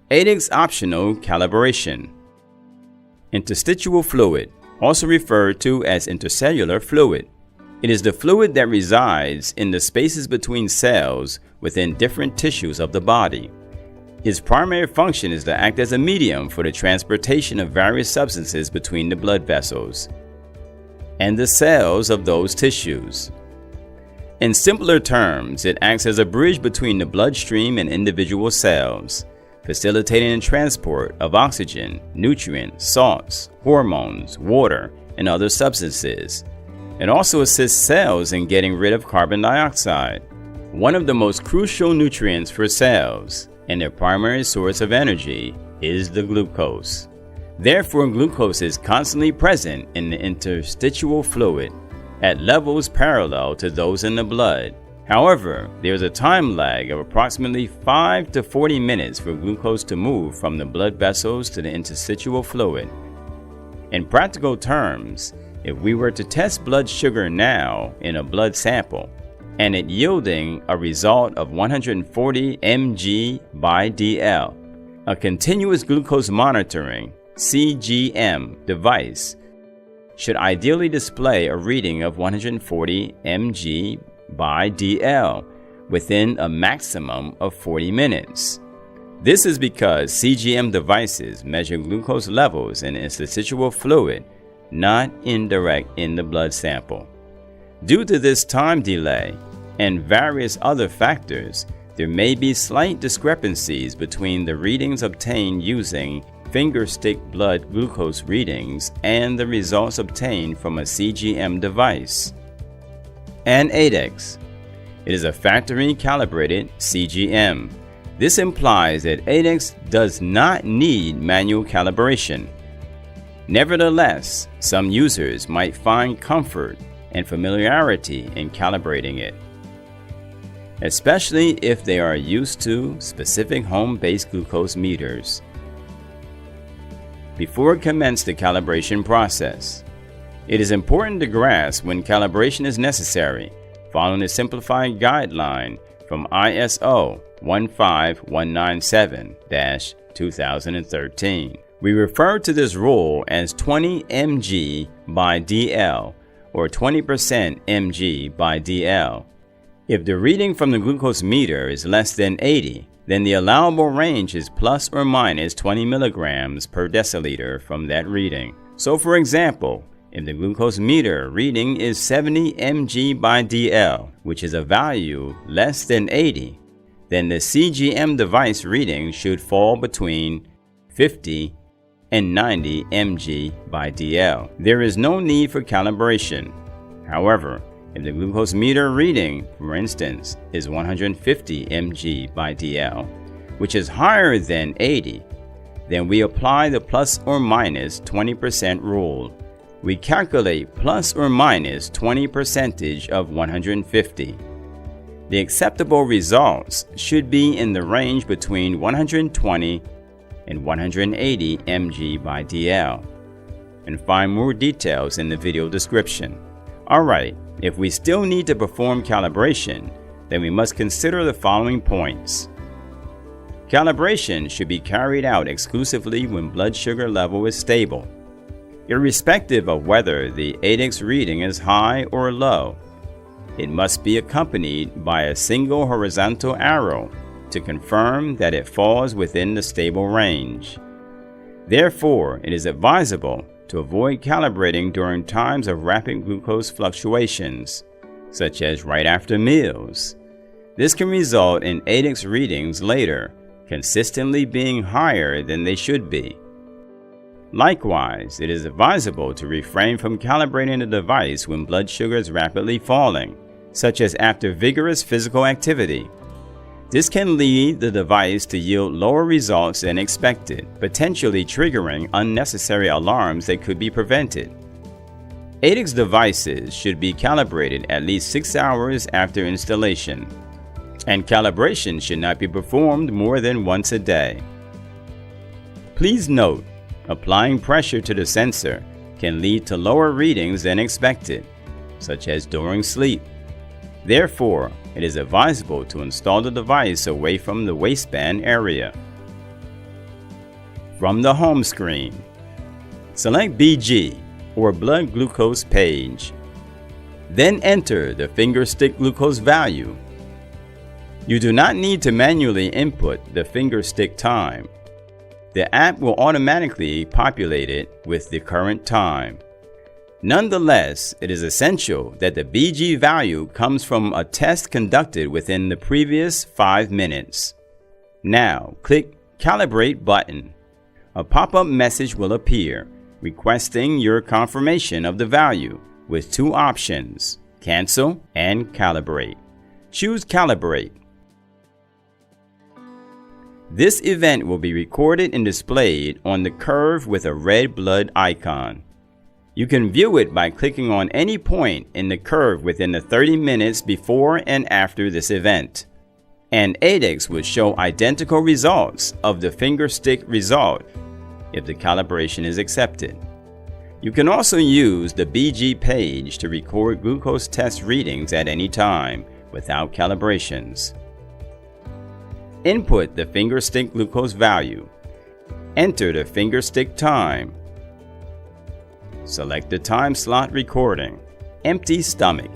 Aidex optional calibration. Interstitial fluid, also referred to as intercellular fluid. It is the fluid that resides in the spaces between cells within different tissues of the body. Its primary function is to act as a medium for the transportation of various substances between the blood vessels and the cells of those tissues. In simpler terms, it acts as a bridge between the bloodstream and individual cells, facilitating the transport of oxygen, nutrients, salts, hormones, water, and other substances. It also assists cells in getting rid of carbon dioxide, one of the most crucial nutrients for cells, and their primary source of energy is the glucose. Therefore, glucose is constantly present in the interstitial fluid at levels parallel to those in the blood. However, there is a time lag of approximately 5 to 40 minutes for glucose to move from the blood vessels to the interstitial fluid. In practical terms, if we were to test blood sugar now in a blood sample, and it yielding a result of 140 mg/dl, a continuous glucose monitoring CGM device should ideally display a reading of 140 mg/dl within a maximum of 40 minutes. This is because CGM devices measure glucose levels in interstitial fluid, not indirect in the blood sample. Due to this time delay and various other factors, there may be slight discrepancies between the readings obtained using fingerstick blood glucose readings and the results obtained from a CGM device. And Aidex. It is a factory-calibrated CGM. This implies that Aidex does not need manual calibration. Nevertheless, some users might find comfort and familiarity in calibrating it, especially if they are used to specific home-based glucose meters. Before we commence the calibration process, it is important to grasp when calibration is necessary, following a simplified guideline from ISO 15197-2013. We refer to this rule as 20 mg/dl or 20% mg/dl. If the reading from the glucose meter is less than 80, then the allowable range is plus or minus 20 milligrams per deciliter from that reading. So for example, if the glucose meter reading is 70 mg/dl, which is a value less than 80, then the CGM device reading should fall between 50 and 90 mg/dl. There is no need for calibration. However, if the glucose meter reading, for instance, is 150 mg/dl, which is higher than 80, then we apply the plus or minus 20% rule. We calculate plus or minus 20% of 150. The acceptable results should be in the range between 120 and 180 mg/dl, and find more details in the video description. Alright, if we still need to perform calibration, then we must consider the following points. Calibration should be carried out exclusively when blood sugar level is stable, irrespective of whether the Aidex reading is high or low. It must be accompanied by a single horizontal arrow to confirm that it falls within the stable range. Therefore, it is advisable to avoid calibrating during times of rapid glucose fluctuations, such as right after meals. This can result in Aidex readings later consistently being higher than they should be. Likewise, it is advisable to refrain from calibrating the device when blood sugar is rapidly falling, such as after vigorous physical activity. This can lead the device to yield lower results than expected, potentially triggering unnecessary alarms that could be prevented. Aidex devices should be calibrated at least 6 hours after installation, and calibration should not be performed more than once a day. Please note, applying pressure to the sensor can lead to lower readings than expected, such as during sleep. Therefore, it is advisable to install the device away from the waistband area. From the home screen, select BG or blood glucose page. Then enter the finger stick glucose value. You do not need to manually input the finger stick time. The app will automatically populate it with the current time. Nonetheless, it is essential that the BG value comes from a test conducted within the previous 5 minutes. Now, click Calibrate button. A pop-up message will appear requesting your confirmation of the value with 2 options, Cancel and Calibrate. Choose Calibrate. This event will be recorded and displayed on the curve with a red blood icon. You can view it by clicking on any point in the curve within the 30 minutes before and after this event. And Aidex would show identical results of the finger stick result if the calibration is accepted. You can also use the BG page to record glucose test readings at any time without calibrations. Input the finger stick glucose value. Enter the finger stick time. Select the time slot recording. Empty stomach.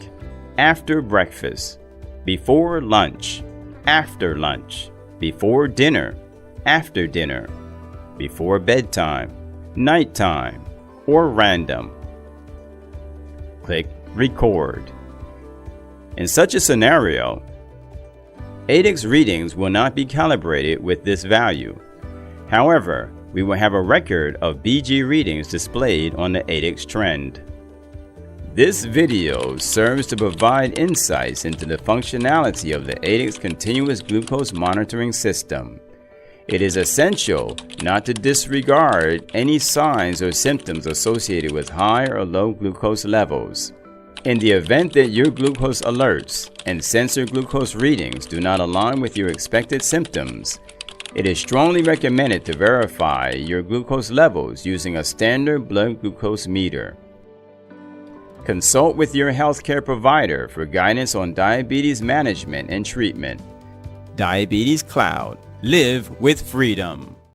After breakfast. Before lunch. After lunch. Before dinner. After dinner. Before bedtime. Nighttime. Or random. Click Record. In such a scenario, Aidex readings will not be calibrated with this value. However, we will have a record of BG readings displayed on the Aidex trend. This video serves to provide insights into the functionality of the Aidex continuous glucose monitoring system. It is essential not to disregard any signs or symptoms associated with high or low glucose levels. In the event that your glucose alerts and sensor glucose readings do not align with your expected symptoms, it is strongly recommended to verify your glucose levels using a standard blood glucose meter. Consult with your healthcare provider for guidance on diabetes management and treatment. Diabetes Cloud. Live with freedom.